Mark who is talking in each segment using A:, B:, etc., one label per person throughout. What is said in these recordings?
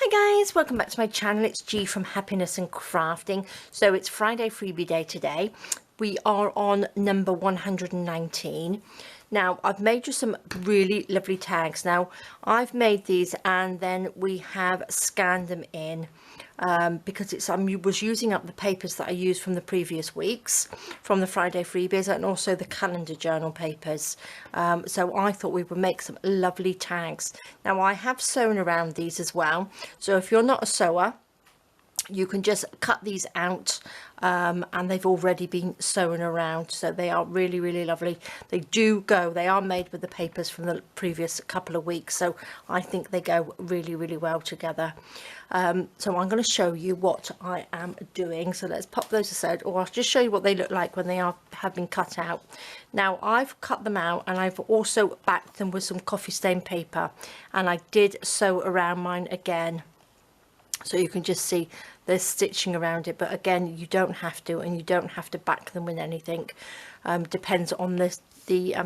A: Hi guys, welcome back to my channel. It's G from Happiness and Crafting. So it's Friday Freebie Day today. We are on number 119. Now I've made you some really lovely tags. Now I've made these and then we have scanned them in because I was using up the papers that I used from the previous weeks from the Friday Freebies and also the calendar journal papers. So I thought we would make some lovely tags. Now I have sewn around these as well, so if you're not a sewer you can just cut these out and they've already been sewn around, so they are really lovely. They are made with the papers from the previous couple of weeks, so I think they go really well together. So I'm going to show you what I am doing, so let's pop those aside, or I'll just show you what they look like when they have been cut out. Now I've cut them out and I've also backed them with some coffee stain paper, and I did sew around mine again, so you can just see there's stitching around it, but again you don't have to, and you don't have to back them with anything. Depends on the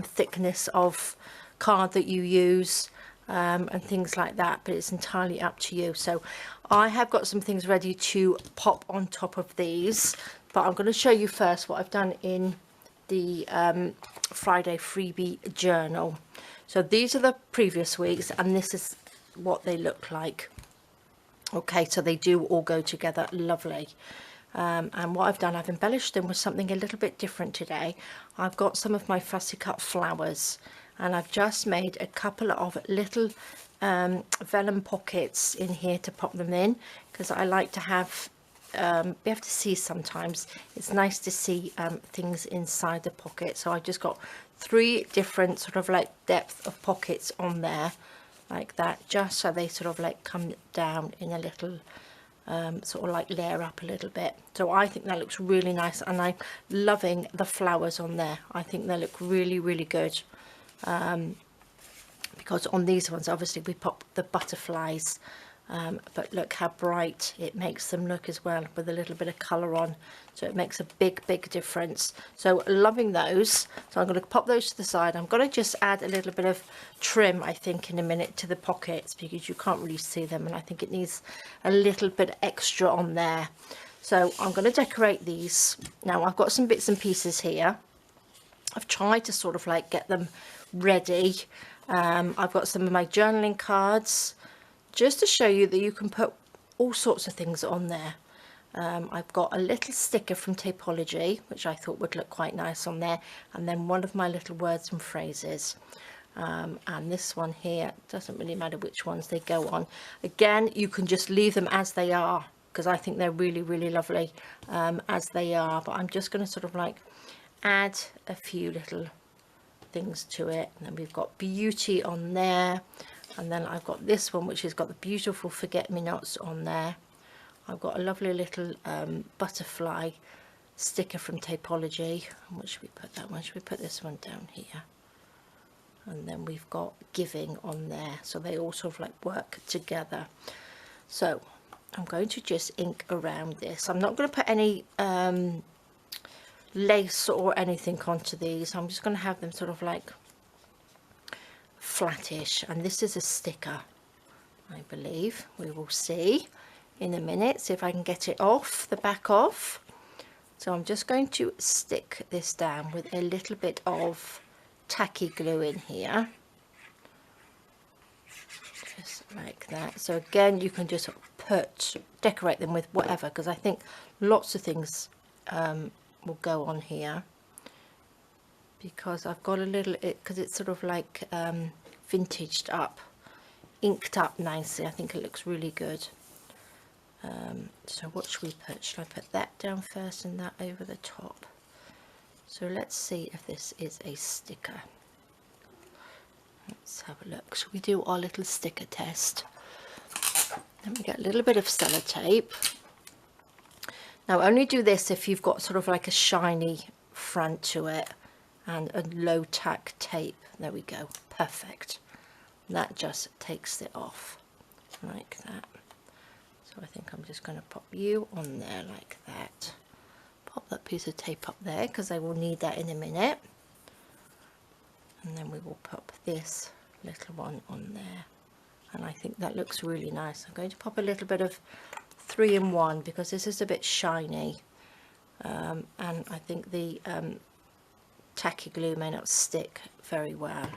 A: thickness of card that you use and things like that, but it's entirely up to you. So I have got some things ready to pop on top of these, but I'm going to show you first what I've done in the Friday Freebie journal. So these are the previous weeks and this is what they look like. Okay, so they do all go together lovely. And what I've done, I've embellished them with something a little bit different today. I've got some of my Fussy Cut Flowers and I've just made a couple of little vellum pockets in here to pop them in, because I like to have be able to see sometimes. It's nice to see things inside the pocket. So I just got 3 different sort of like depth of pockets on there, like that, just so they sort of like come down in a little sort of like layer up a little bit. So I think that looks really nice, and I'm loving the flowers on there. I think they look really good, because on these ones obviously we pop the butterflies, but look how bright it makes them look as well with a little bit of colour on, so it makes a big difference. So loving those. So I'm going to pop those to the side. I'm going to just add a little bit of trim, I think, in a minute to the pockets, because you can't really see them and I think it needs a little bit extra on there. So I'm going to decorate these. Now I've got some bits and pieces here. I've tried to sort of like get them ready. I've got some of my journaling cards, just to show you that you can put all sorts of things on there. I've got a little sticker from Tapology, which I thought would look quite nice on there, and then one of my little words and phrases. And this one here, doesn't really matter which ones they go on. Again, you can just leave them as they are, because I think they're really lovely as they are, but I'm just going to sort of like add a few little things to it. And then we've got beauty on there, and then I've got this one which has got the beautiful forget-me-nots on there. I've got a lovely little butterfly sticker from Tapology. And what should we put that one? Should we put this one down here? And then we've got giving on there, so they all sort of like work together. So I'm going to just ink around this. I'm not going to put any lace or anything onto these. I'm just going to have them sort of like flattish, and this is a sticker, I believe. We will see in a minute, see if I can get it off the back off. So I'm just going to stick this down with a little bit of tacky glue in here, just like that. So again, you can just decorate them with whatever, because I think lots of things will go on here, because I've got a little, because it's sort of like vintaged up, inked up nicely. I think it looks really good. So what should we put? Should I put that down first and that over the top? So let's see if this is a sticker. Let's have a look. Shall we do our little sticker test? Let me get a little bit of sellotape. Now only do this if you've got sort of like a shiny front to it and a low tack tape. There we go, perfect. That just takes it off like that. So I think I'm just going to pop you on there like that. Pop that piece of tape up there, because I will need that in a minute. And then we will pop this little one on there. and I think that looks really nice. I'm going to pop a little bit of 3-in-1 because this is a bit shiny, and I think the tacky glue may not stick very well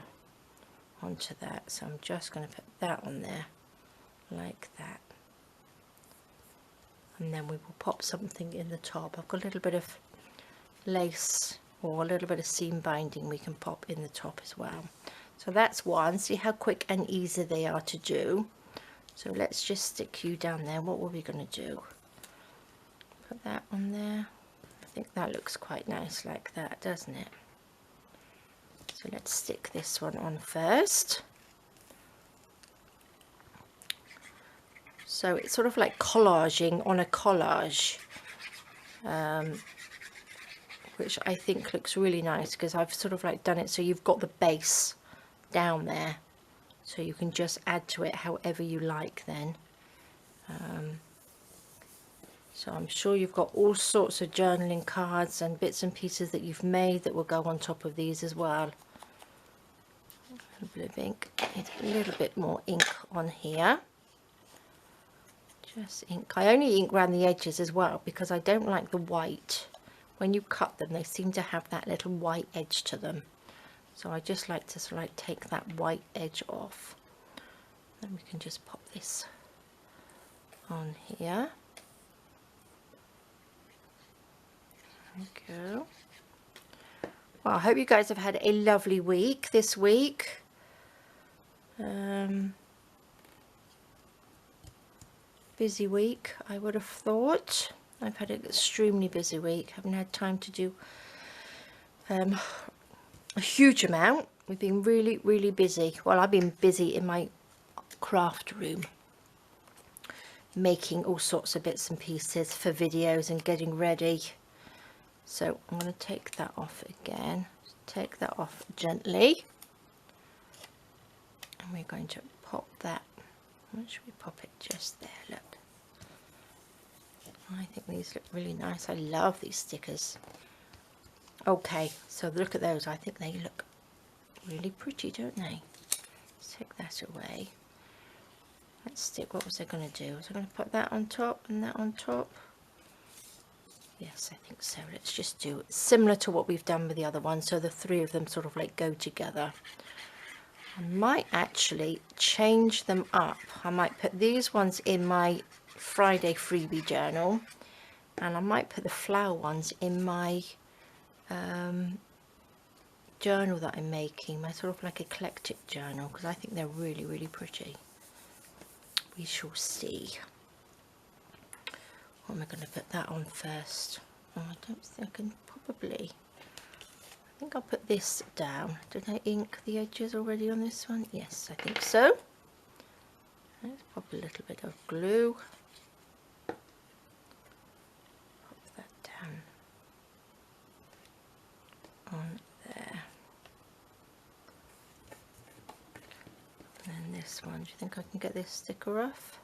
A: onto that, so I'm just going to put that on there like that, and then we will pop something in the top. I've got a little bit of lace or a little bit of seam binding we can pop in the top as well. So that's one. See how quick and easy they are to do. So let's just stick you down there. What were we going to do? Put that on there. I think that looks quite nice like that, doesn't it? So let's stick this one on first. So it's sort of like collaging on a collage, which I think looks really nice because I've sort of like done it so you've got the base down there, so you can just add to it however you like then. So I'm sure you've got all sorts of journaling cards and bits and pieces that you've made that will go on top of these as well. A little bit of ink, need a little bit more ink on here. Just ink. I only ink around the edges as well because I don't like the white. When you cut them, they seem to have that little white edge to them. So I just like to sort of like take that white edge off. Then we can just pop this on here. There we go. Well, I hope you guys have had a lovely week this week. Busy week, I would have thought. I've had an extremely busy week. Haven't had time to do a huge amount. We've been really busy. Well, I've been busy in my craft room, making all sorts of bits and pieces for videos and getting ready. So I'm going to take that off again. Take that off gently. And we're going to pop that. Where should we pop it? Just there, look. I think these look really nice. I love these stickers. Okay, so look at those. I think they look really pretty, don't they? Let's take that away. Let's stick, what was I going to do? Was I going to put that on top and that on top? Yes, I think so. Let's just do it similar to what we've done with the other one, so the three of them sort of like go together. I might actually change them up. I might put these ones in my Friday Freebie journal, and I might put the flower ones in my journal that I'm making, my sort of like eclectic journal, because I think they're really pretty. We shall see. Or am I going to put that on first? Oh, I don't think I can. Probably. I think I'll put this down. Did I ink the edges already on this one? Yes, I think so. Let's pop a little bit of glue. Pop that down on there. And then this one, do you think I can get this sticker off?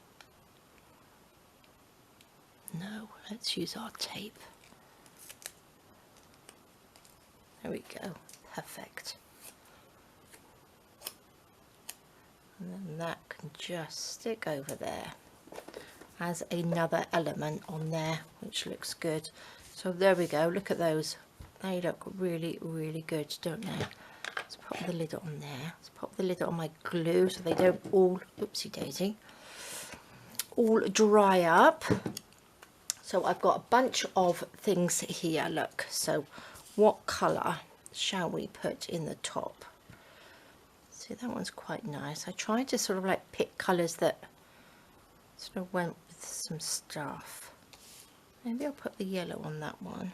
A: No, let's use our tape. There we go, perfect. And then that can just stick over there as another element on there, which looks good. So there we go, look at those. They look really good, don't they? Let's pop the lid on there. Let's pop the lid on my glue so they don't all, oopsie daisy, all dry up. So I've got a bunch of things here, look. So what colour shall we put in the top? See, that one's quite nice. I tried to sort of like pick colours that sort of went with some stuff. Maybe I'll put the yellow on that one.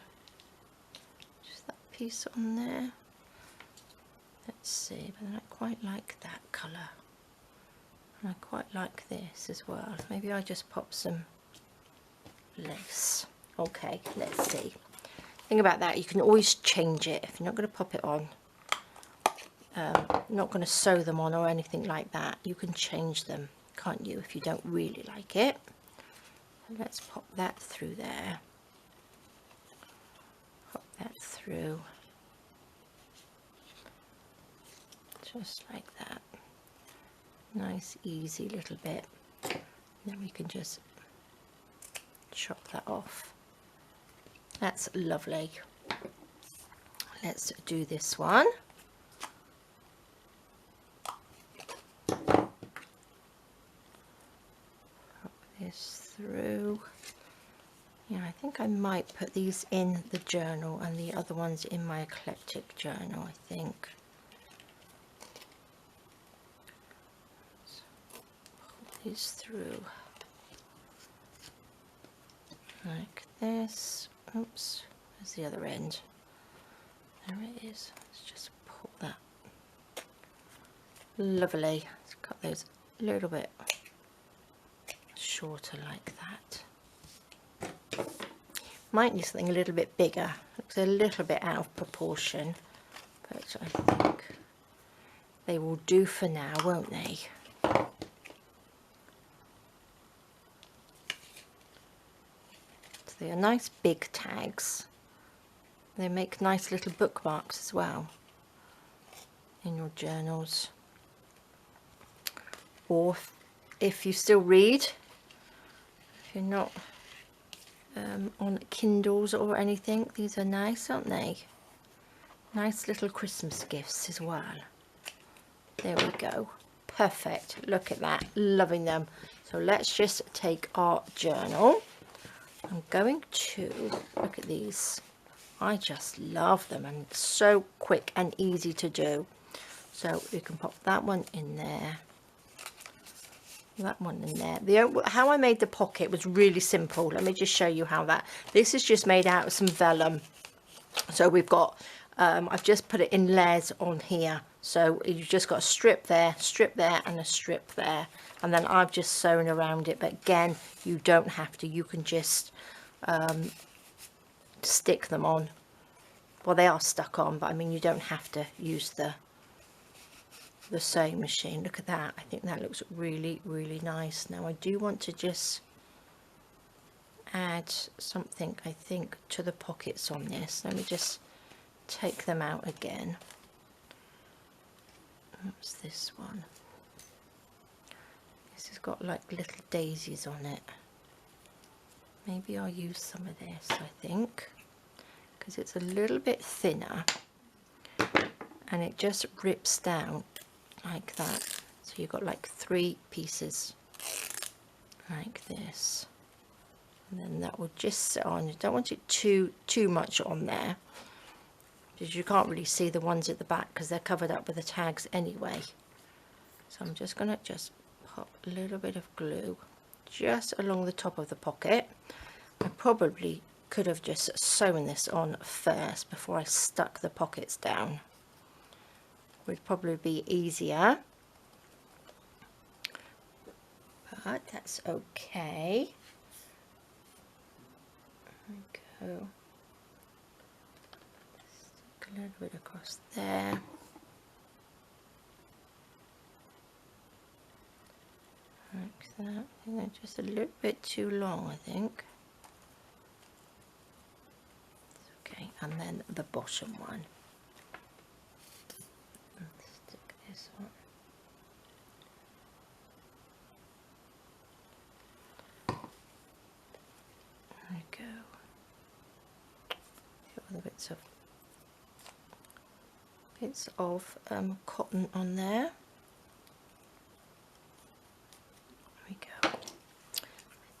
A: Just that piece on there. Let's see, but I quite like that colour. And I quite like this as well. Maybe I just pop some lace. Okay, let's see. Thing about that, you can always change it if you're not going to pop it on. Not going to sew them on or anything like that. You can change them, can't you, if you don't really like it. So let's pop that through there. Pop that through. Just like that. Nice easy little bit. Then we can just chop that off. That's lovely. Let's do this one. Pop this through. Yeah, I think I might put these in the journal and the other ones in my eclectic journal, I think. Pull these through like this. Oops, where's the other end? There it is. Let's just pull that. Lovely. Let's cut those a little bit shorter like that. Might need something a little bit bigger. Looks a little bit out of proportion, but I think they will do for now, won't they? So they are nice big tags. They make nice little bookmarks as well in your journals. Or if you still read, if you're not on Kindles or anything, these are nice, aren't they? Nice little Christmas gifts as well. There we go. Perfect. Look at that. Loving them. So let's just take our journal. I'm going to look at these. I just love them, and it's so quick and easy to do. So we can pop that one in there. That one in there. How I made the pocket was really simple. Let me just show you how that. This is just made out of some vellum. So we've got, I've just put it in layers on here. So you've just got a strip there, and a strip there. And then I've just sewn around it. But again, you don't have to. You can just stick them on. Well, they are stuck on, but I mean, you don't have to use the sewing machine. Look at that. I think that looks really, really nice. Now I do want to just add something, I think, to the pockets on this. Let me just take them out again. Oops, this one. This has got like little daisies on it. Maybe I'll use some of this, I think, because it's a little bit thinner and it just rips down like that. So you've got like 3 pieces like this, and then that will just sit on. You don't want it too much on there, because you can't really see the ones at the back because they're covered up with the tags anyway. So I'm just going to just pop a little bit of glue just along the top of the pocket. I probably could have just sewn this on first before I stuck the pockets down. Would probably be easier, but that's okay. There we go. Stick a little bit across there. Like that. And then just a little bit too long, I think. Okay, and then the bottom one. Stick this one. There we go. Got other bits of cotton on there.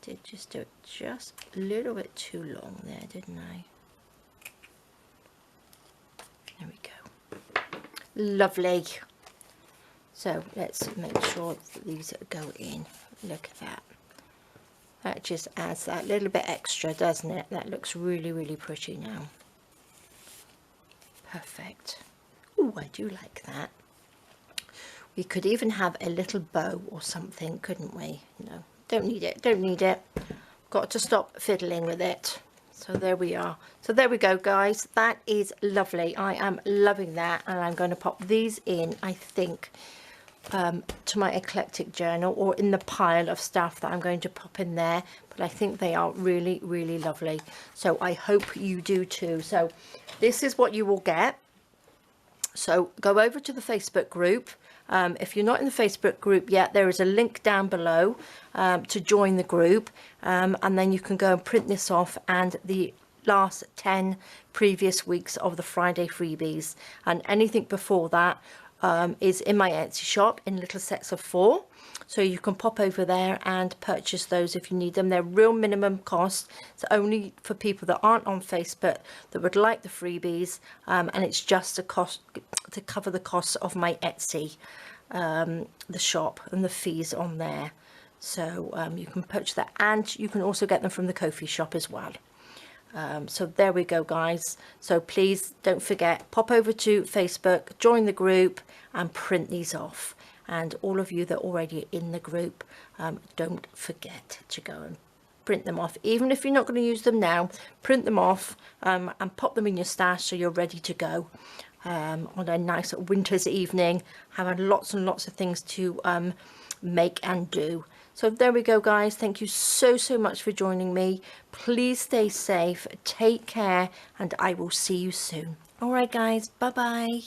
A: Did just do it just a little bit too long there, didn't I? There we go. Lovely. So let's make sure that these go in. Look at that. That just adds that little bit extra, doesn't it? That looks really, really pretty now. Perfect. Oh, I do like that. We could even have a little bow or something, couldn't we? No. Don't need it, don't need it. Got to stop fiddling with it. So there we are. So there we go, guys. That is lovely. I am loving that, and I'm going to pop these in, I think, to my eclectic journal, or in the pile of stuff that I'm going to pop in there. But I think they are really, really lovely. So I hope you do too. So this is what you will get. So go over to the Facebook group. If you're not in the Facebook group yet, there is a link down below to join the group, and then you can go and print this off, and the last 10 previous weeks of the Friday freebies, and anything before that is in my Etsy shop in little sets of 4. So you can pop over there and purchase those if you need them. They're real minimum cost. It's only for people that aren't on Facebook that would like the freebies, and it's just a cost to cover the costs of my Etsy, the shop, and the fees on there. So you can purchase that, and you can also get them from the Ko-fi shop as well. So there we go, guys. So please don't forget, pop over to Facebook, join the group, and print these off. And all of you that are already in the group, don't forget to go and print them off. Even if you're not going to use them now, print them off and pop them in your stash so you're ready to go on a nice winter's evening, having lots and lots of things to make and do. So there we go, guys. Thank you so much for joining me. Please stay safe, take care, and I will see you soon. All right, guys, bye bye.